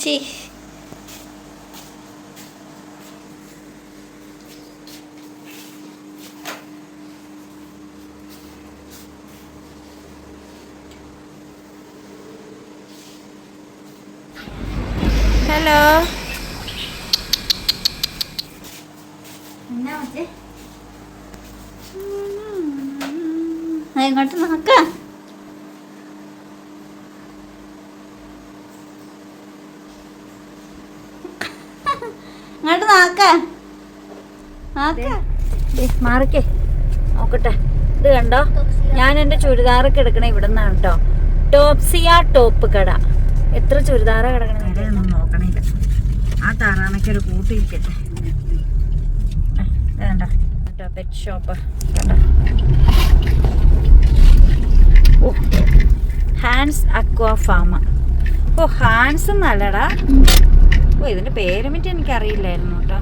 ചി ഹലോ എന്നാ മറ്റേ ഇങ്ങോട്ട് നോക്ക ഇങ്ങോട്ട് മാറിക്കേ നോക്കട്ടെ. ഇത് കണ്ടോ, ഞാൻ എൻ്റെ ചുരിദാറൊക്കെ എടുക്കണേ ഇവിടെ നിന്നാണ് കേട്ടോ. ടോപ്സിയ ടോപ്പ് കട. എത്ര ചുരിദാറ കിടക്കണേ ഒന്നും നോക്കണില്ല. ആ താറാമയ്ക്ക് ഒരു കൂട്ടിരിക്കട്ടെ. വേണ്ട കേട്ടോ, പെറ്റ് ഷോപ്പ് കണ്ടോ. ഹാൻസ് അക്വാ ഫാം. ഓ ഹാൻസ് നല്ലടാ. ഓ ഇതിന്റെ പേര് പറ്റി എനിക്കറിയില്ലായിരുന്നു കേട്ടോ.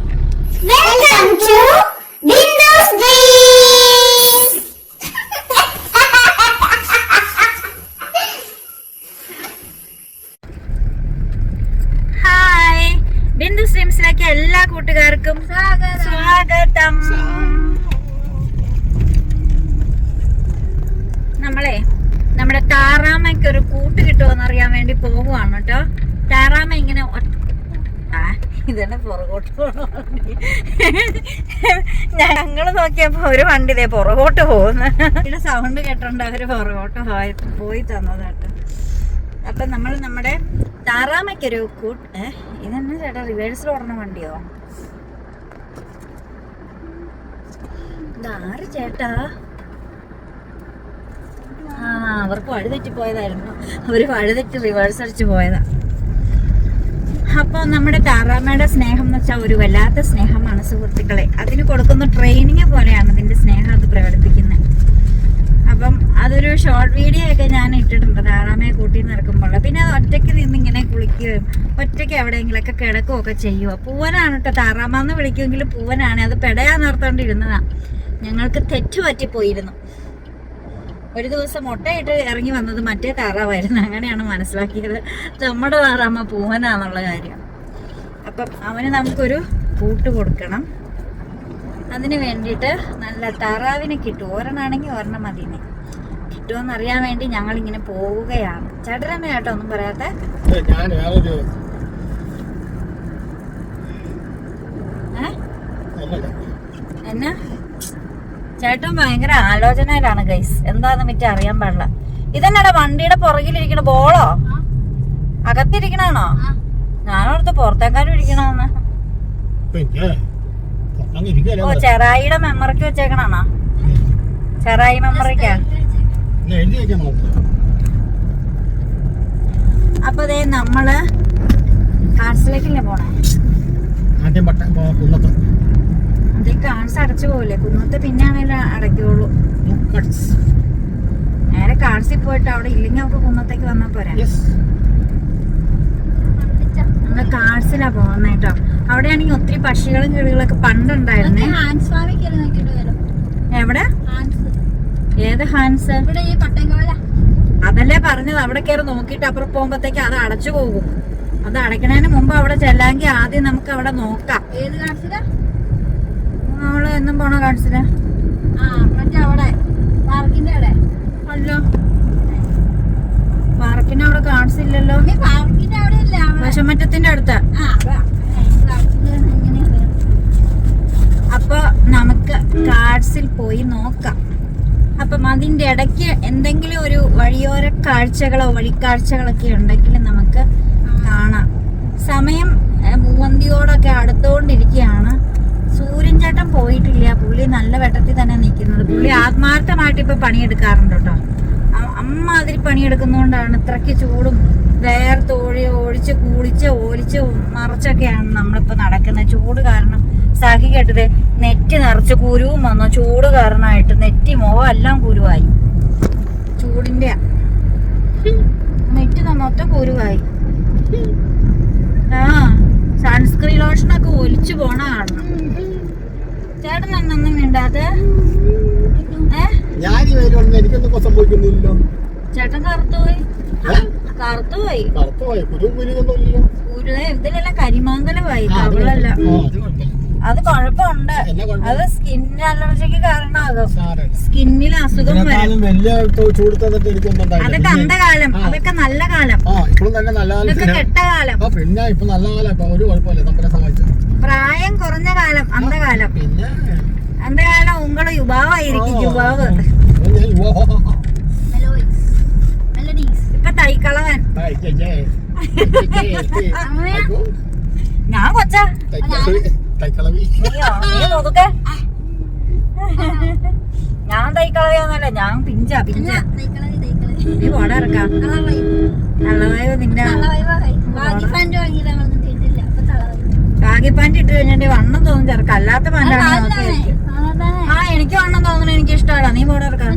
ഹായ്, ബിന്ദു സ്ട്രീംസിലേക്ക് എല്ലാ കൂട്ടുകാർക്കും സ്വാഗതം. നമ്മളെ നമ്മുടെ താറാമയ്ക്ക് ഒരു കൂട്ട് കിട്ടുമോന്ന് അറിയാൻ വേണ്ടി പോകുവാണ് കേട്ടോ. താറാമ ഇങ്ങനെ ഇതന്നെ പുറകോട്ട് പോണ വണ്ടി. ഞങ്ങള് നോക്കിയപ്പോ ഒരു വണ്ടി ഇതേ പുറകോട്ട് പോകുന്നു. ഇവിടെ സൗണ്ട് കേട്ടോണ്ട് അവര് പുറകോട്ട് പോയി തന്നതാട്ടോ. അപ്പൊ നമ്മൾ നമ്മുടെ താറാമയ്ക്കൊരു ഇതെന്നാ ചേട്ടാ, റിവേഴ്സിൽ ഓടുന്ന വണ്ടിയോ? ഇതാറ് ചേട്ടാ? അവർക്ക് വഴിതെറ്റി പോയതായിരുന്നു. അവര് വഴിതെറ്റി റിവേഴ്സ് അടിച്ച് പോയതാ. അപ്പോൾ നമ്മുടെ താറാമയുടെ സ്നേഹം എന്ന് വെച്ചാൽ ഒരു വല്ലാത്ത സ്നേഹമാണ് സുഹൃത്തുക്കളെ. അതിന് കൊടുക്കുന്ന ട്രെയിനിങ് പോലെയാണ് അതിന്റെ സ്നേഹം അത് പ്രകടിപ്പിക്കുന്നത്. അപ്പം അതൊരു ഷോർട്ട് വീഡിയോ ഒക്കെ ഞാൻ ഇട്ടിട്ടുണ്ട് താറാമയെ കൂട്ടി നടക്കുമ്പോൾ. പിന്നെ അത് ഒറ്റയ്ക്ക് നിന്നിങ്ങനെ കുളിക്കുകയും ഒറ്റയ്ക്ക് എവിടെയെങ്കിലൊക്കെ കിടക്കുകയൊക്കെ ചെയ്യുക. പൂവനാണ് കേട്ടോ, താറാമെന്ന് വിളിക്കുമെങ്കിലും പൂവനാണ്. അത് പെടയാന്നോർത്തോണ്ടിരുന്നതാ. ഞങ്ങൾക്ക് തെറ്റ് പറ്റിപ്പോയിരുന്നു. ഒരു ദിവസം മുട്ടയിട്ട് ഇറങ്ങി വന്നത് മറ്റേ താറാവായിരുന്നു. അങ്ങനെയാണ് മനസ്സിലാക്കിയത് നമ്മുടെ താറാമ പൂവനാന്നുള്ള കാര്യം. അപ്പം അവന് നമുക്കൊരു കൂട്ട് കൊടുക്കണം. അതിന് വേണ്ടിയിട്ട് നല്ല താറാവിനെ കിട്ടും. ഒരെണ്ണാണെങ്കിൽ ഒരെണ്ണം മതിനെ കിട്ടുമെന്ന് അറിയാൻ വേണ്ടി ഞങ്ങളിങ്ങനെ പോവുകയാണ്. ചേട്ടനമ്മ കേട്ടോ ഒന്നും പറയാത്ത. എന്നാ ചേട്ടൻ ഭയങ്കര ആലോചനയിലാണ് ഗൈസ്. എന്താന്ന് പറ്റി അറിയാൻ പാടില്ല. ഇതെന്നാടാ വണ്ടിയുടെ പുറകിലിരിക്കണ ബോളോ? അകത്തിരിക്കണാണോ? ഞാനോർത്ത് പുറത്തേക്കാരും ഇരിക്കണമെന്ന്. ഓ ചെറായിയുടെ മെമ്മറിക്ക് വെച്ചേക്കണാണോ? ചെറായി മെമ്മറിക്കാ. അപ്പൊ ദേ നമ്മള് കാർസിലേക്കല്ലേ പോണേ? അതേ കാൺസ് അടച്ചു പോവില്ലേ കുന്നത്ത്? പിന്നെ ആണെങ്കിലും അടയ്ക്കുള്ളൂ. നേരെ കാൺസിൽ പോയിട്ട് അവിടെ ഇല്ലെങ്കിൽ നമുക്ക് കുന്നത്തേക്ക് വന്നാ പോരാ. നമ്മള് കാഴ്സിലാ പോകുന്ന കേട്ടോ. അവിടെയാണെങ്കിൽ ഒത്തിരി പക്ഷികളും കിളികളൊക്കെ പണ്ടുണ്ടായിരുന്നേ. എവിടെ? ഏത് ഹാൻസ്? അതല്ലേ പറഞ്ഞത്. അവിടെ കയറി നോക്കിയിട്ട് അപ്പുറം പോകുമ്പോഴത്തേക്ക് അത് അടച്ചു പോകും. അത് അടയ്ക്കണതിന് മുമ്പ് അവിടെ ചെല്ലാമെങ്കിൽ ആദ്യം നമുക്ക് അവിടെ നോക്കാം. ഏത് കാഴ്സിലാ നമ്മള് എന്നും പോണ കാഴ്സിലാ? അല്ലോ, പാർക്കിന്റെ അവിടെ കാണിച്ചില്ലല്ലോ. വിഷമറ്റത്തിന്റെ അടുത്ത്. അപ്പൊ നമുക്ക് കാഴ്സിൽ പോയി നോക്കാം. അപ്പം അതിന്റെ ഇടയ്ക്ക് എന്തെങ്കിലും ഒരു വഴിയോര കാഴ്ചകളോ വഴിക്കാഴ്ചകളൊക്കെ ഉണ്ടെങ്കിൽ നമുക്ക് കാണാം. സമയം മൂവന്തിയോടൊക്കെ അടുത്തുകൊണ്ടിരിക്കുകയാണ്. സൂര്യൻ ചേട്ടൻ പോയിട്ടില്ല. പുള്ളി നല്ല വെട്ടത്തിൽ തന്നെ നിൽക്കുന്നത്. പുള്ളി ആത്മാർത്ഥമായിട്ട് ഇപ്പൊ പണിയെടുക്കാറുണ്ട് കേട്ടോ. അമ്മാതിരി പണിയെടുക്കുന്നതുകൊണ്ടാണ് ഇത്രയ്ക്ക് ചൂടും വേർത്ത് ഒഴിച്ച് കുളിച്ച് ഓലിച്ച് മറിച്ചൊക്കെയാണ് നമ്മളിപ്പോ നടക്കുന്നത്. ചൂട് കാരണം സഹി കെട്ടത് നെറ്റി നിറച്ച് കുരുവും വന്നു. ചൂട് കാരണമായിട്ട് നെറ്റി മുഖം എല്ലാം കുരുവായി. ചൂടിന്റെ നെറ്റി മൊത്തം കുരുവായി. സൺസ്ക്രീൻ ലോഷനൊക്കെ ഒലിച്ചു പോണ കാണണം. ചേട്ടൻ എന്നൊന്നും മിണ്ടാതെ. ചേട്ടൻ കറുത്തു പോയി. കറുത്തുപോയി. കുരു ഇതിലെല്ലാം കരിമാന്തലമായി കവിളെല്ലാം. അത് കുഴപ്പമുണ്ട്. അത് സ്കിൻ അലർജിക്ക് കാരണമാകും. സ്കിന്നിൽ അസുഖം വരും. അതൊക്കെ അന്ധകാലം, അതൊക്കെ നല്ല കാലം, ഇതൊക്കെ കെട്ട കാലം. പിന്നെ ഇപ്പൊ നല്ല കാലം, ഒരു കുഴപ്പമില്ല, നമ്മളെ സഹായിച്ചു. പ്രായം കുറഞ്ഞ കാലം അന്ധകാലം. അന്ധകാലം ഉങ്ങള് യുവാവായിരിക്കും. യുവാവ് ഇപ്പൊ തൈക്കളവൻ. ഞാൻ കൊച്ചാ ഞാൻ തൈക്കളവയൊന്നുമല്ല, ഞാൻ പിഞ്ചാ. നീ പോടാ ഇറക്കാം. കള്ളവായു നിന്റെ കാക്കി പാൻറ് ഇട്ട് കഴിഞ്ഞാൽ വണ്ണം തോന്നും ചെറുക്ക. അല്ലാത്ത പാൻറ്റാണ്. എനിക്ക് വണ്ണം തോന്നണ എനിക്ക് ഇഷ്ടമാണ്. നീ പോടാ ഇറക്കാം.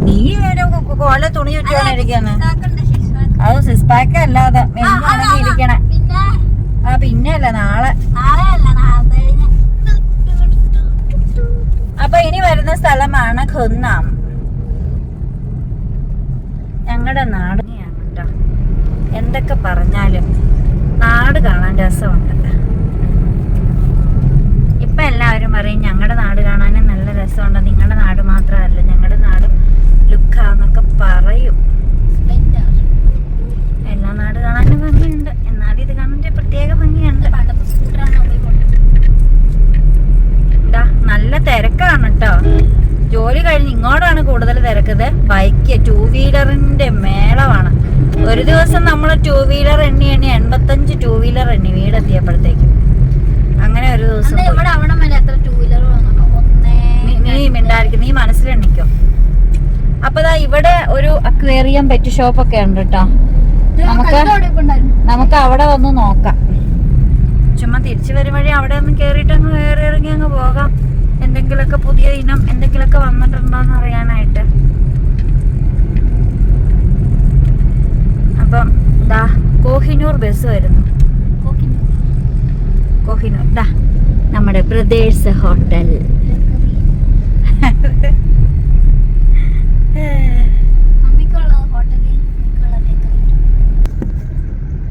നീ ഒരു കോല തുണി ചുറ്റിയാണ് ഇരിക്കാന്ന്. അത് സിക്സ് പാക്ക് അല്ലാതെ ഇരിക്കണേ. പിന്നെ അല്ല നാളെ. അപ്പൊ ഇനി വരുന്ന സ്ഥലമാണ് ഖുന്നാം. ഞങ്ങളുടെ നാട് കേട്ടോ. എന്തൊക്കെ പറഞ്ഞാലും നാട് കാണാൻ രസമുണ്ട്. ഇപ്പൊ എല്ലാവരും പറയും ഞങ്ങളുടെ നാട് കാണാനും നല്ല രസമുണ്ട്, നിങ്ങളുടെ നാട് മാത്രമല്ല ഞങ്ങളുടെ നാട് ലുക്കാന്നൊക്കെ പറയും. എല്ലാ നാട് കാണാനും ഭംഗിയുണ്ട്, എന്നാലും ഇത് കാണാൻ പ്രത്യേക ഭംഗിയുണ്ട്. നല്ല തിരക്കാണ് കേട്ടോ. ജോലി കഴിഞ്ഞ് ഇങ്ങോട്ടാണ് കൂടുതൽ തിരക്കത്. ബൈക്ക് 2 വീലറിന്റെ മേളമാണ്. ഒരു ദിവസം നമ്മൾ 2 വീലർ എണ്ണി 85 2 വീലർ എണ്ണി വീടെത്തിയപ്പോഴത്തേക്കും. അങ്ങനെ ഒരു ദിവസം നീ മിണ്ടായിരിക്കും, നീ മനസ്സിലെണ്ണിക്കോ. അപ്പൊ ഇവിടെ ഒരു അക്വേറിയം പെറ്റ് ഷോപ്പ് ഒക്കെ ഉണ്ട് കേട്ടോ. നമുക്ക് അവിടെ വന്ന് നോക്കാം. ചുമ്മാ തിരിച്ചു വരും വഴി അവിടെ ഒന്ന് കേറിയിട്ട് അങ്ങ് കയറി ഇറങ്ങി അങ്ങ് പോകാം. എന്തെങ്കിലുമൊക്കെ പുതിയ ഇനം എന്തെങ്കിലുമൊക്കെ വന്നിട്ടുണ്ടോന്ന് അറിയാനായിട്ട്. അപ്പം ദാ കോഹിനൂർ ബസ് വരുന്നു. കോഹിനൂർ ദാ നമ്മുടെ ബ്രദേഴ്സ് ഹോട്ടൽ.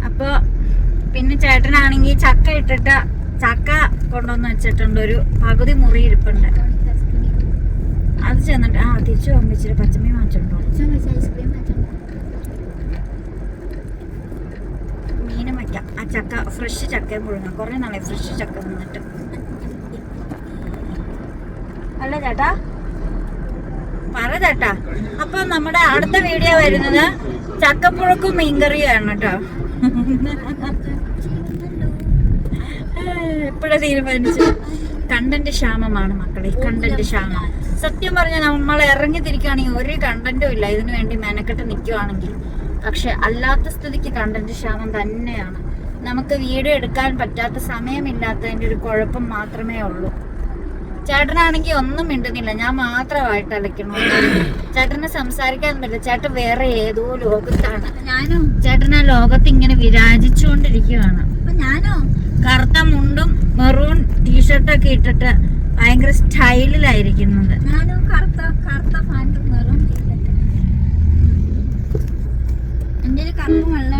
അപ്പൊ പിന്നെ ചേട്ടനാണെങ്കിൽ ചക്ക ഇട്ടിട്ട് ചക്ക കൊണ്ടുവന്ന് വെച്ചിട്ടുണ്ട്. ഒരു പകുതി മുറി ഇരിപ്പുണ്ട്. അത് ചെന്നിട്ട് തിരിച്ചു പോകുമ്പോ ഇച്ചിരി പച്ചമീൻ വാങ്ങിച്ചിട്ടുണ്ടോ? മീനും വയ്ക്കാം. ആ ചക്ക ഫ്രഷ് ചക്കയും പുഴുങ്ങാം. കുറെ നാളെ ഫ്രഷ് ചക്ക നിന്നിട്ട്. അല്ല ചേട്ടാ, പറ ചേട്ടാ. അപ്പൊ നമ്മുടെ അടുത്ത വീഡിയോ വരുന്നത് ചക്കപ്പുഴക്കും മീൻകറിയാണ് കേട്ടോ. എപ്പോഴാ തീരുമാനിച്ചു? കണ്ടന്റ് ക്ഷാമമാണ് മക്കളെ, കണ്ടന്റ് ക്ഷാമം. സത്യം പറഞ്ഞാൽ നമ്മൾ ഇറങ്ങി തിരിക്കുകയാണെങ്കിൽ ഒരു കണ്ടന്റും ഇല്ല. ഇതിനു വേണ്ടി മെനക്കെട്ട് നിൽക്കുവാണെങ്കിൽ. പക്ഷെ അല്ലാത്ത സ്ഥിതിക്ക് കണ്ടന്റ് ക്ഷാമം തന്നെയാണ്. നമുക്ക് വീഡിയോ എടുക്കാൻ പറ്റാത്ത സമയമില്ലാത്തതിന്റെ ഒരു കുഴപ്പം മാത്രമേ ഉള്ളൂ. ചേട്ടനാണെങ്കിൽ ഒന്നും മിണ്ടുന്നില്ല, ഞാൻ മാത്രമായിട്ട് അലയ്ക്കണം. ചേട്ടന് സംസാരിക്കാൻ പറ്റില്ല. ചേട്ടൻ വേറെ ഏതോ ലോകത്താണ്. ഞാനും ചേട്ടൻ ആ ലോകത്ത് ഇങ്ങനെ വിരാജിച്ചുകൊണ്ടിരിക്കുകയാണ്. ഞാനോ കറുത്ത മുണ്ടും മെറൂൺ ടീഷർട്ടൊക്കെ ഇട്ടിട്ട് ഭയങ്കര സ്റ്റൈലിലായിരിക്കുന്നത്.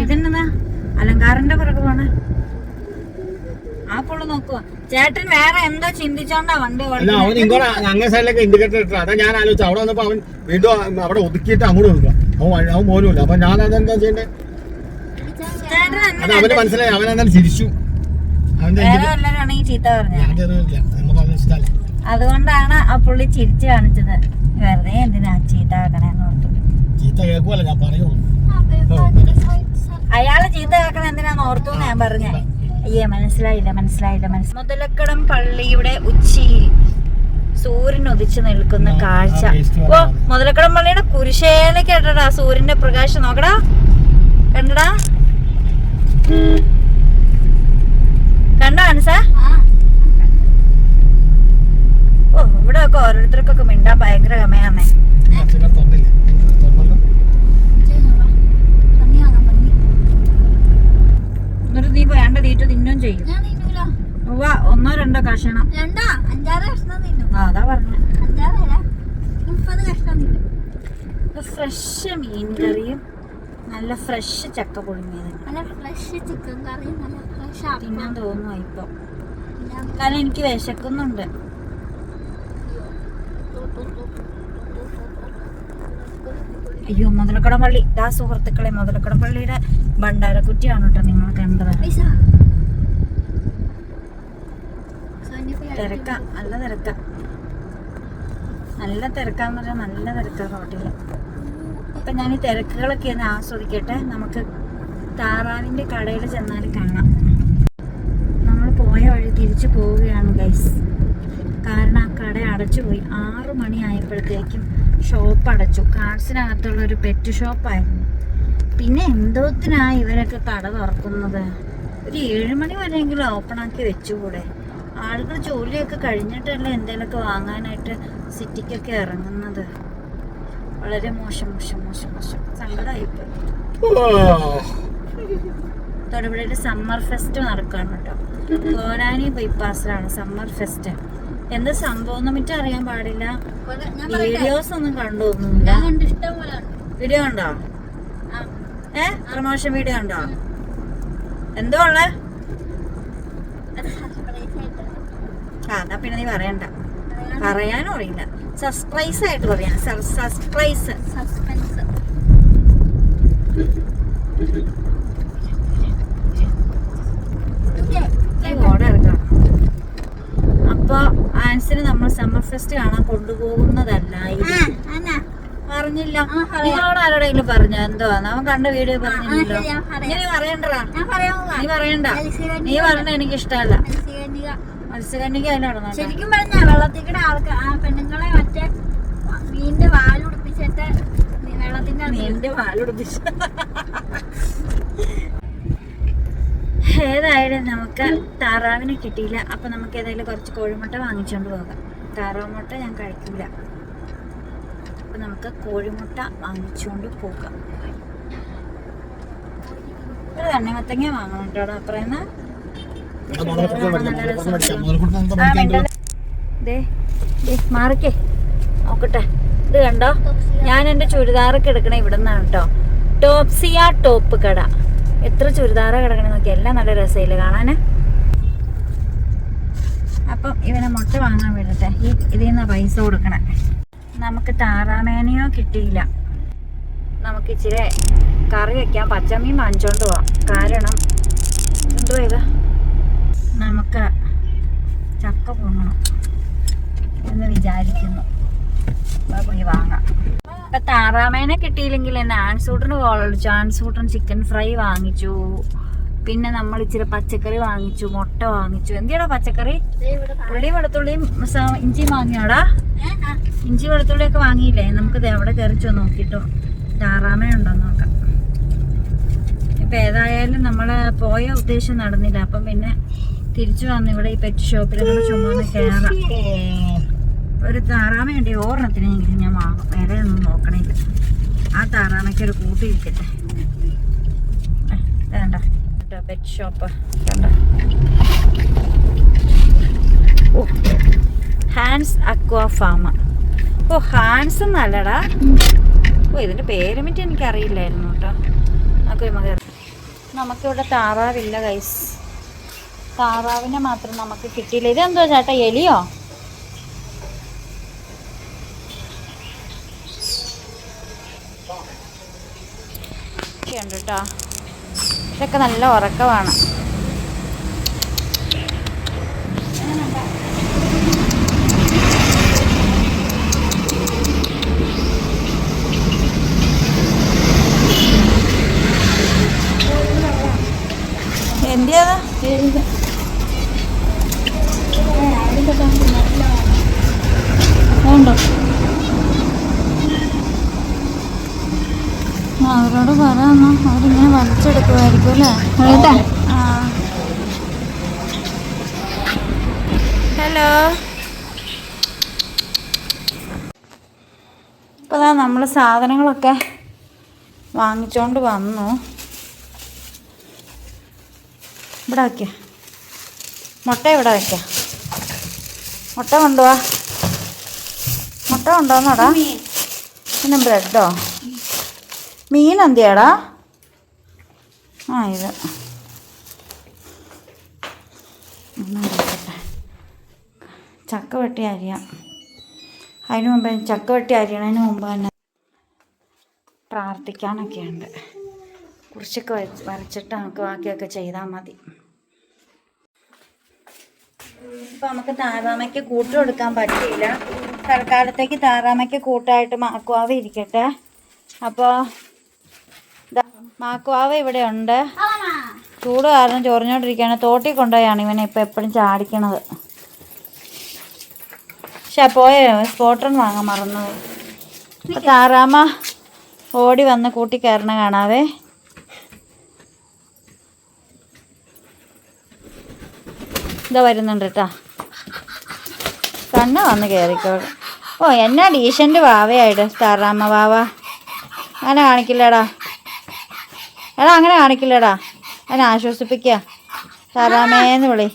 ഇതെന്നതാ അലങ്കാരന്റെ പുറകെ പോണ ആ പുള്ളി നോക്കുക. ചേട്ടൻ വേറെ എന്തോ ചിന്തിച്ചോണ്ടാ വണ്ടി അങ്ങനെ സൈഡിലൊക്കെ ഇൻഡിക്കേറ്റർ ഇട്ടു. അതാ ഞാൻ ആലോചിച്ചു. അവിടെ വന്നപ്പോ അവൻ വീണ്ടും അവിടെ ഒതുക്കിയിട്ട് അങ്ങോട്ട് നോക്കുക. അവൻ പോലുമില്ല. അപ്പൊ ഞാൻ അതെന്താ ചെയ്യണ്ടേ? അത് അവന് മനസ്സിലായി. അവൻ എന്തായാലും ചിരിച്ചു. ചീത്ത പറഞ്ഞു. അതുകൊണ്ടാണ് ആ പുള്ളി ചിരിച്ചു കാണിച്ചത്. വെറുതെ എന്തിനാ ചീത്ത കേൾക്കണേന്ന് ഓർത്തു. ചീത്ത കേൾക്കുവല്ല, ഞാൻ പറയുള്ളൂ. അയാള് ചീത്ത കേൾക്കണ എന്തിനാന്ന് ഓർത്തു ഞാൻ പറഞ്ഞേ. അയ്യേ മനസ്സിലായില്ല. മുതലക്കടം പള്ളിയുടെ ഉച്ചിയിൽ സൂര്യൻ ഉദിച്ചു നിൽക്കുന്ന കാഴ്ച. ഓ, മുതലക്കടം പള്ളിയുടെ കുരിശേല കേട്ടടാ സൂര്യന്റെ പ്രകാശം. നോക്കടാ, കണ്ടടാ, കണ്ടോ അനസ? ഓ, ഇവിടെ ഒക്കെ ഓരോരുത്തർക്കൊക്കെ മിണ്ടാൻ ഭയങ്കര ഗമയാന്നേ. എന്നിട്ട് നീ വേണ്ട തീറ്റ തിന്നും ചെയ്യും. ഒന്നോ രണ്ടോ കഷണം. അതാ പറഞ്ഞ ഫ്രഷ് മീൻ കറിയും നല്ല ഫ്രഷ് ചക്ക പുഴുങ്ങിയത്. നല്ല ഫ്രഷ് ചിക്കൻ കറി, നല്ല ഫ്രഷ് തിന്നാൻ തോന്നുന്നു ഇപ്പൊ, കാരണം എനിക്ക് വിശക്കുന്നുണ്ട്. അയ്യോ, മുതലക്കട പള്ളി. ഇതാ സുഹൃത്തുക്കളെ, മുതലക്കട പള്ളിയുടെ ഭണ്ഡാരക്കുറ്റിയാണ് കേട്ടോ നിങ്ങൾ കണ്ടത്. തിരക്കാ, നല്ല തിരക്കാ, നല്ല തിരക്കാന്ന് പറഞ്ഞാൽ നല്ല തിരക്കാ റോഡില്. അപ്പൊ ഞാൻ ഈ തിരക്കുകളൊക്കെ ഒന്ന് ആസ്വദിക്കട്ടെ. നമുക്ക് താറാവിന്റെ കടയിൽ ചെന്നാൽ കാണാം. നമ്മൾ പോയ വഴി തിരിച്ചു പോവുകയാണ് ഗൈസ്. കാരണം ആ കട അടച്ചുപോയി. 6 മണി ആയപ്പോഴത്തേക്കും ഷോപ്പ് അടച്ചു. കാർസിനകത്തുള്ള ഒരു പെറ്റ് ഷോപ്പായിരുന്നു. പിന്നെ എന്തോത്തിനാണ് ഇവരൊക്കെ കട തുറക്കുന്നത്? ഒരു 7 മണി വരെയെങ്കിലും ഓപ്പൺ ആക്കി വെച്ചുകൂടെ? ആളുകൾ ജോലിയൊക്കെ കഴിഞ്ഞിട്ടല്ലേ എന്തെങ്കിലുമൊക്കെ വാങ്ങാനായിട്ട് സിറ്റിക്കൊക്കെ ഇറങ്ങുന്നത്. വളരെ മോശം മോശം മോശം മോശം സങ്കടമായിപ്പോയി. തൊടുപുഴയിൽ സമ്മർ ഫെസ്റ്റ് നടക്കുകയാണ് കേട്ടോ. കോരാനി ബൈപ്പാസിലാണ് സമ്മർ ഫെസ്റ്റ്. എന്ത് സംഭവം മറ്റും അറിയാൻ പാടില്ല. വീഡിയോസ് ഒന്നും കണ്ടൊന്നുമില്ല. വീഡിയോ ഉണ്ടോ? പ്രമോഷൻ വീഡിയോ ഉണ്ടോ? എന്തോ ഉള്ളേ? എന്നാ പിന്നെ നീ പറയണ്ട, പറയാനും അറിയില്ല. സർപ്രൈസ് ആയിട്ട് പറയാം. Surprise suspense. ഓടെ ഇറക്കണം. അപ്പൊ ആൻസിന് നമ്മൾ സമ്മർ ഫെസ്റ്റ് കാണാൻ കൊണ്ടുപോകുന്നതല്ല ഇത്. പറഞ്ഞില്ല നിങ്ങളോട് ആരോടെങ്കിലും പറഞ്ഞോ? എന്തോ അവൻ കണ്ട വീഡിയോ പറഞ്ഞില്ലല്ലോ. നീ പറയണ്ടടാ, നീ പറയണ്ട. നീ പറഞ്ഞ എനിക്ക് ഇഷ്ടമല്ല. മത്സ്യകന്യക അതിൽ നടന്നു. ശരിക്കും പറഞ്ഞ വെള്ളത്തിക്കടെ ആൾക്കാർ ആ പെണ്ണുങ്ങളെ മറ്റേ മീനിന്റെ വാലുടിപ്പിച്ചിട്ട് വെള്ളത്തിന്റെ മീനിന്റെ വാലുടിപ്പിച്ച. ഏതായാലും നമുക്ക് താറാവിനെ കിട്ടിയില്ല. അപ്പൊ നമുക്ക് ഏതായാലും കുറച്ച് കോഴിമുട്ട വാങ്ങിച്ചോണ്ട് പോകാം. താറാവ് മുട്ട ഞാൻ കഴിക്കൂല. അപ്പൊ നമുക്ക് കോഴിമുട്ട വാങ്ങിച്ചോണ്ട് പോകാം. ഒരു തണ്ണിമത്തങ്ങ വാങ്ങണം കേട്ടോ. അപ്പറേന്ന് മാറിക്കേ നോക്കട്ടെ. ഇത് കണ്ടോ, ഞാൻ എന്റെ ചുരിദാറൊക്കെ എടുക്കണേ ഇവിടെ നിന്നാണ് കേട്ടോ. ടോപ്സിയ ടോപ്പ് കട. എത്ര ചുരിദാറ കിടക്കണേ നോക്കി. എല്ലാം നല്ല രസമില്ല കാണാന്. അപ്പം ഇവനെ മുട്ട വാങ്ങാൻ വിടട്ടെ. ഇതിൽ നിന്നാ പൈസ കൊടുക്കണേ. നമുക്ക് താറാമേനയോ കിട്ടിയില്ല. നമുക്ക് ഇച്ചിരി കറി വെക്കാൻ പച്ചമീൻ വാങ്ങിച്ചോണ്ട് പോവാം. കാരണം എന്തോ ഇത്, നമുക്ക് ചക്ക പൊങ്ങണം എന്ന് വിചാരിക്കുന്നു. പോയി വാങ്ങാം. ഇപ്പൊ താറാമേനെ കിട്ടിയില്ലെങ്കിൽ എന്നെ ആൻസൂട്ടന് കോൾ വിളിച്ചു. ആൻസൂട്ടൻ ചിക്കൻ ഫ്രൈ വാങ്ങിച്ചു. പിന്നെ നമ്മൾ ഇച്ചിരി പച്ചക്കറി വാങ്ങിച്ചു, മുട്ട വാങ്ങിച്ചു. എന്തിയാടാ പച്ചക്കറി? ഉള്ളിയും വെളുത്തുള്ളിയും ഇഞ്ചിയും വാങ്ങിയോടാ? ഇഞ്ചി വെളുത്തുള്ളിയൊക്കെ വാങ്ങിയില്ലേ? നമുക്ക് എവിടെ കയറിച്ചോ നോക്കിട്ടോ താറാമേ ഉണ്ടോ നോക്കാം. ഇപ്പൊ ഏതായാലും നമ്മള് പോയ ഉദ്ദേശം നടന്നില്ല. അപ്പം പിന്നെ തിരിച്ചു വന്ന് ഇവിടെ ഈ പെറ്റ് ഷോപ്പിലൊക്കെ ചുമ്മാ കയറാം. ഒരു താറാമയുണ്ട്, ഓർണത്തിനെങ്കിലും ഞാൻ വാങ്ങും. വേറെ ഒന്നും നോക്കണില്ല. ആ താറാമയ്ക്ക് ഒരു കൂട്ടിയിരിക്കട്ടെ. വേണ്ട കേട്ടോ പെറ്റ് ഷോപ്പ് കണ്ട. ഓ, ഹാൻസ് അക്വാ ഫാം. ഓ, ഹാൻസ് എന്നല്ലടാ. ഓ, ഇതിന്റെ പേര് പറ്റി എനിക്കറിയില്ലായിരുന്നു കേട്ടോ. നമുക്കിവിടെ താറാവില്ല ഗൈസ്. താറാവിനെ മാത്രം നമുക്ക് കിട്ടിയില്ല. ഇതെന്തോ ചേട്ടാ, എലിയോ? ഉണ്ട് കേട്ടോ. ഇതൊക്കെ നല്ല ഉറക്കമാണ്. എന്തിയാ ഉണ്ടോ? അവരോട് പറയാമോ? അവരിങ്ങനെ വലിച്ചെടുക്കുമായിരിക്കും അല്ലേ? ഹലോ. ഇപ്പോൾ അതാ നമ്മൾ സാധനങ്ങളൊക്കെ വാങ്ങിച്ചോണ്ട് വന്നു. ഇവിടെ വയ്ക്ക, മുട്ട ഇവിടെ വയ്ക്ക. മുട്ട കൊണ്ടുപോവാ. മുട്ട കൊണ്ടുവന്നോടാ. പിന്നെ ബ്രെഡോ മീൻ എന്തിയാടാ? ആ ഇത് ചക്ക വെട്ടി അരിയാം. അതിന് മുമ്പ് ചക്ക വെട്ടി അരിയണതിന് മുമ്പ് തന്നെ പ്രാർത്ഥിക്കാനൊക്കെ ഉണ്ട്. കുറിച്ചൊക്കെ വരച്ചിട്ട് നമുക്ക് ബാക്കിയൊക്കെ ചെയ്താൽ മതി. ഇപ്പം നമുക്ക് താറാമയ്ക്ക് കൂട്ട് കൊടുക്കാൻ പറ്റിയില്ല. തൽക്കാലത്തേക്ക് താറാമയ്ക്ക് കൂട്ടായിട്ട് മാക്കുവാവ് ഇരിക്കട്ടെ. അപ്പോൾ മാക്കുവാവ് ഇവിടെ ഉണ്ട്. ചൂട് കാരണം ചൊറിഞ്ഞോണ്ടിരിക്കുകയാണ്. തോട്ടിൽ കൊണ്ടുപോയാണ് ഇവനെ ഇപ്പം എപ്പോഴും ചാടിക്കണത്. പക്ഷെ പോയേ സ്പോട്ടൺ വാങ്ങാൻ മറന്നുപോയി. അപ്പം താറാമ ഓടി വന്ന് കൂട്ടി കയറണ കാണാവേ. ഇതാ വരുന്നുണ്ട് കേട്ടോ. കണ്ണ് വന്ന് കയറിക്കോളൂ. ഓ എന്നാ ഡീസൻ്റ് വാവയായിട്ട് താറാമ വാവ. അങ്ങനെ കാണിക്കില്ലടാ എടാ, അങ്ങനെ കാണിക്കില്ലടാ. അതിനെ ആശ്വസിപ്പിക്കുക. താറാമേന്ന് വിളി.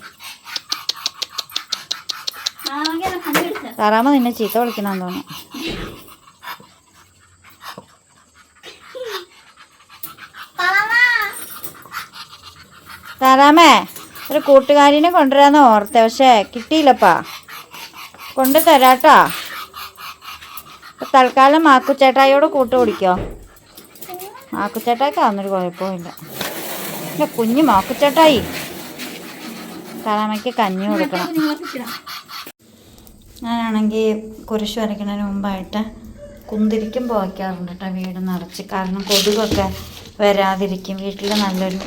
താറാമ നിന്നെ ചീത്ത വിളിക്കണമെന്ന് തോന്നുന്നു. താറാമേ, ഒരു കൂട്ടുകാരിനെ കൊണ്ടുവരാന്ന് ഓർത്തെ, പക്ഷേ കിട്ടിയില്ലപ്പാ. കൊണ്ട് തരാട്ടാ. തൽക്കാലം മാക്കുച്ചേട്ടായിയോട് കൂട്ട് പിടിക്കോ. മാക്കുച്ചേട്ടായിക്ക് അതൊന്നൊരു കുഴപ്പമില്ല. എൻ്റെ കുഞ്ഞു മാക്കുച്ചേട്ടായി. താറാമയ്ക്ക് കഞ്ഞി കൊടുക്കണം. ഞാനാണെങ്കിൽ കുരിശ് വരയ്ക്കുന്നതിന് മുമ്പായിട്ട് കുന്തിരിക്കും പോകാറുണ്ട് കേട്ടോ വീട് നിറച്ച്. കാരണം കൊതുകൊക്കെ വരാതിരിക്കും. വീട്ടിൽ നല്ലൊരു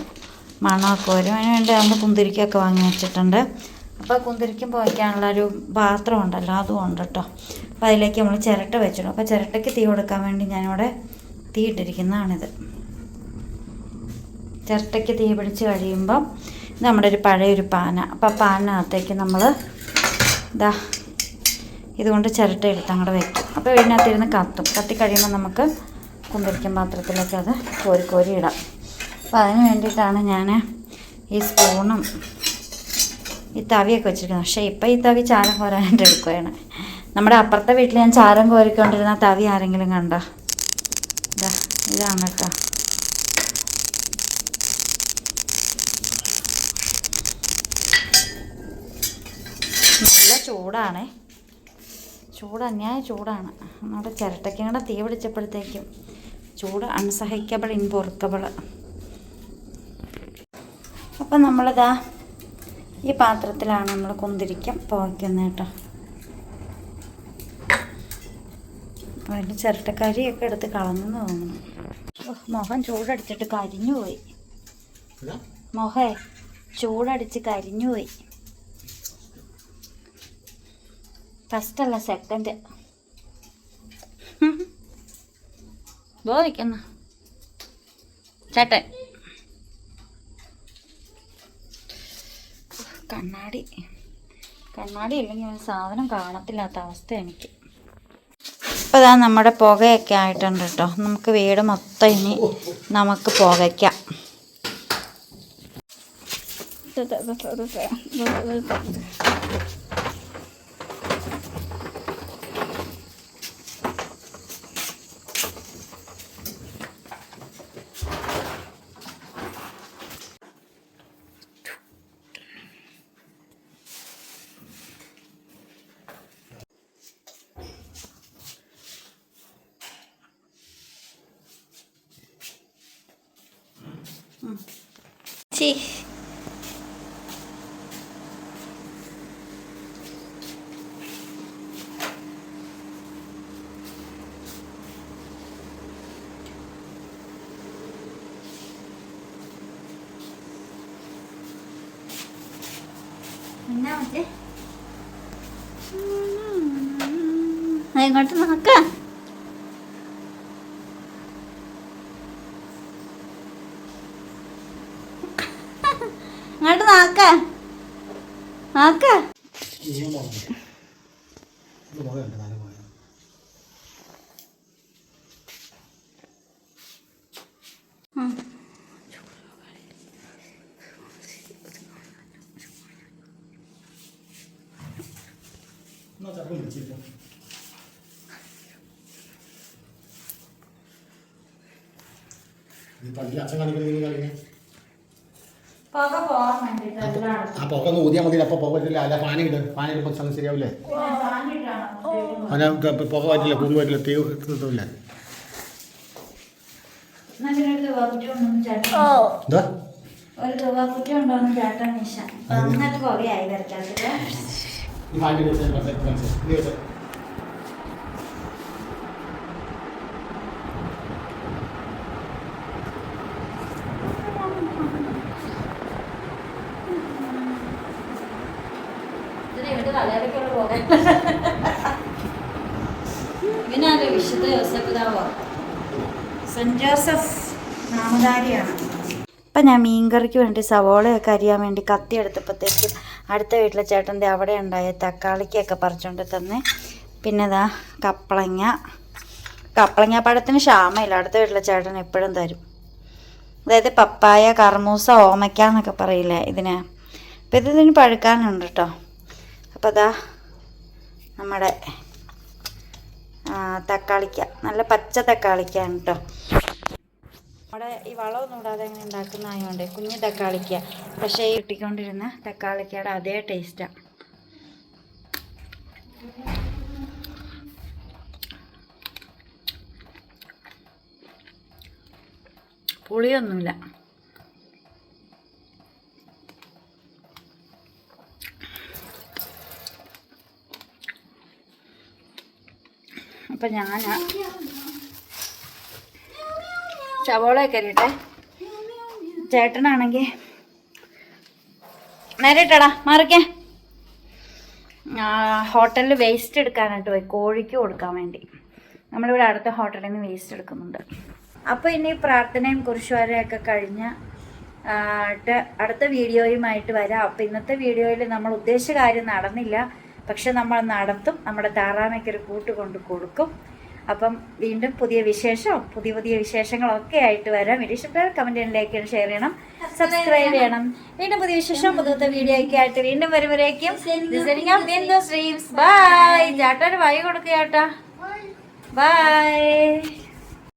മണമൊക്കെ വരും. അതിന് വേണ്ടി നമ്മൾ കുന്തിരിക്കൊക്കെ വാങ്ങി വെച്ചിട്ടുണ്ട്. അപ്പോൾ കുന്തിരിക്കും പോകാനുള്ളൊരു പാത്രം ഉണ്ടല്ലോ, അതും ഉണ്ട് കേട്ടോ. അപ്പോൾ അതിലേക്ക് നമ്മൾ ചിരട്ട വെച്ചിടും. അപ്പോൾ ചിരട്ടയ്ക്ക് തീ കൊടുക്കാൻ വേണ്ടി ഞാനിവിടെ തീ ഇട്ടിരിക്കുന്നതാണിത്. ചിരട്ടയ്ക്ക് തീ പിടിച്ച് കഴിയുമ്പം ഇത് നമ്മുടെ ഒരു പഴയൊരു പാന. അപ്പോൾ പാനിനകത്തേക്ക് നമ്മൾ ഇതാ ഇതുകൊണ്ട് ചിരട്ട എടുത്ത് അങ്ങോട്ട് വയ്ക്കും. അപ്പോൾ ഇതിനകത്തിരുന്ന് കത്തും. കത്തിക്കഴിയുമ്പോൾ നമുക്ക് കുന്തിരിക്കും പാത്രത്തിലേക്ക് അത് കോരി കോരി ഇടാം. അപ്പോൾ അതിന് വേണ്ടിയിട്ടാണ് ഞാൻ ഈ സ്പൂണും ഈ തവിയൊക്കെ വെച്ചിരിക്കുന്നത്. പക്ഷേ ഇപ്പോൾ ഈ തവി ചാരം കോരാനായിട്ട് എടുക്കുകയാണ്. നമ്മുടെ അപ്പുറത്തെ വീട്ടിൽ ഞാൻ ചാരം കോരിക്കൊണ്ടിരുന്ന തവി ആരെങ്കിലും കണ്ടോ? ഇതാണ് കേട്ടോ. നല്ല ചൂടാണേ. അന്യായ ചൂടാണ്. നമ്മുടെ ചിരട്ടയ്ക്കും കൂടെ തീ പിടിച്ചപ്പോഴത്തേക്കും ചൂട് അൺസഹിക്കബിൾ, ഇൻപൊറുക്കബിൾ. അപ്പം നമ്മളിതാ ഈ പാത്രത്തിലാണ് നമ്മൾ കുന്തിരിക്കം പുകയ്ക്കുന്നത് കേട്ടോ. അതിൻ്റെ ചിരട്ടക്കരിയൊക്കെ എടുത്ത് കളഞ്ഞെന്ന് തോന്നുന്നു. മുഖം ചൂടടിച്ചിട്ട് കരിഞ്ഞു പോയി. മുഖേ ചൂടടിച്ച് കരിഞ്ഞു പോയി. ഫസ്റ്റല്ല സെക്കൻഡ്. ബോധിക്കുന്ന ചേട്ടൻ. കണ്ണാടി ഇല്ലെങ്കിൽ ഒരു സാധനം കാണത്തില്ലാത്ത അവസ്ഥ എനിക്ക്. ഇപ്പോൾ ഇതാ നമ്മുടെ പുകയൊക്കെ ആയിട്ടുണ്ട് കേട്ടോ. നമുക്ക് വീട് മൊത്തം ഇനി നമുക്ക് പുകയ്ക്കാം. ചീ എന്നാ മറ്റേ ഇങ്ങോട്ട് നോക്കാം. ഇങ്ങോട്ട് നോക്ക. അച്ഛൻ കാണിക്കുന്നത് പുക പോകാൻ വേണ്ടിട്ട് എല്ലായിടത്തും. ആ പുക ഒന്ന് ഊതിയാൽ മതി. അപ്പോൾ പുക പറ്റില്ല. അല്ല ഫാനിടുമ്പോൾ സംഗതി ശരിയാവില്ലേ? അതിനകത്ത് പുക പറ്റില്ല, കൂടുതൽ പറ്റില്ല, തീ കിട്ടില്ല. എന്താ ഒരു തുകക്കുറ്റി ഉണ്ടോന്ന് ചേട്ടൻ നിശ നന്നായിട്ട് പുകയായി വരയ്ക്കാത്തില്ല. ഈ ഫാനിൻ്റെ തലയിലേക്കുള്ള പുക ഇവനാണ് വിശുദ്ധ യോസഫിതാവോ, സെന്റ് ജോസഫ് നാമധാരിയാണ്. അപ്പം ഞാൻ മീൻകറിക്ക് വേണ്ടി സവോളയൊക്കെ അരിയാൻ വേണ്ടി കത്തി എടുത്തപ്പോഴത്തേക്കും അടുത്ത വീട്ടിലെ ചേട്ടൻ്റെ അവിടെ ഉണ്ടായ തക്കാളിക്കൊക്കെ പറിച്ചുകൊണ്ട് തന്നെ. പിന്നെ ഇതാ കപ്പളങ്ങ പഴത്തിന് ക്ഷാമമില്ല. അടുത്ത വീട്ടിലെ ചേട്ടൻ എപ്പോഴും തരും. അതായത് പപ്പായ, കർമൂസ, ഓമയ്ക്ക എന്നൊക്കെ പറയില്ലേ ഇതിന്. അപ്പം ഇതിന് പഴുക്കാനുണ്ട് കേട്ടോ. അപ്പോൾ അതാ നമ്മുടെ തക്കാളിക്ക, നല്ല പച്ച തക്കാളിക്കാണ് കേട്ടോ. നമ്മുടെ ഈ വളമൊന്നും ഇടാതെ എങ്ങനെ ഉണ്ടാക്കുന്നതായതുകൊണ്ട് കുഞ്ഞ് തക്കാളിക്ക. പക്ഷേ ഈ ഇട്ടിക്കൊണ്ടിരുന്ന തക്കാളിക്കയുടെ അതേ ടേസ്റ്റാണ്. പുളിയൊന്നുമില്ല. അപ്പം ഞാൻ സവോളയൊക്കെ അരിയട്ടെ. ചേട്ടനാണെങ്കിൽ നേരെ ഇട്ടടാ മാറിക്കേ. ഹോട്ടലിൽ വേസ്റ്റ് എടുക്കാനായിട്ട് പോയി, കോഴിക്ക് കൊടുക്കാൻ വേണ്ടി. നമ്മളിവിടെ അടുത്ത ഹോട്ടലിൽ നിന്ന് വേസ്റ്റ് എടുക്കുന്നുണ്ട്. അപ്പോൾ ഇനി പ്രാർത്ഥനയും കുരിശുവരയൊക്കെ കഴിഞ്ഞ് അടുത്ത വീഡിയോയുമായിട്ട് വരാം. അപ്പോൾ ഇന്നത്തെ വീഡിയോയിൽ നമ്മൾ ഉദ്ദേശിച്ച കാര്യം നടന്നില്ല, പക്ഷെ നമ്മൾ നടത്തും. നമ്മുടെ താറാമയ്ക്കൊരു കൂട്ട് കൊണ്ട് കൊടുക്കും. അപ്പം വീണ്ടും പുതിയ വിശേഷങ്ങളൊക്കെ ആയിട്ട് വരാം. വീഡിയോ ഇഷ്ടപ്പെട്ടാൽ കമൻറ്റ് ചെയ്യണം, ലൈക്ക് ചെയ്യണം, ഷെയർ ചെയ്യണം, സബ്സ്ക്രൈബ് ചെയ്യണം. വീണ്ടും പുതിയ വിശേഷം പുതുത്തെ വീഡിയോ ഒക്കെ ആയിട്ട് വീണ്ടും വരുമ്പോഴേക്കും ബൈ. ചാട്ടൊരു ബൈ കൊടുക്കുക ചേട്ടാ. ബൈ.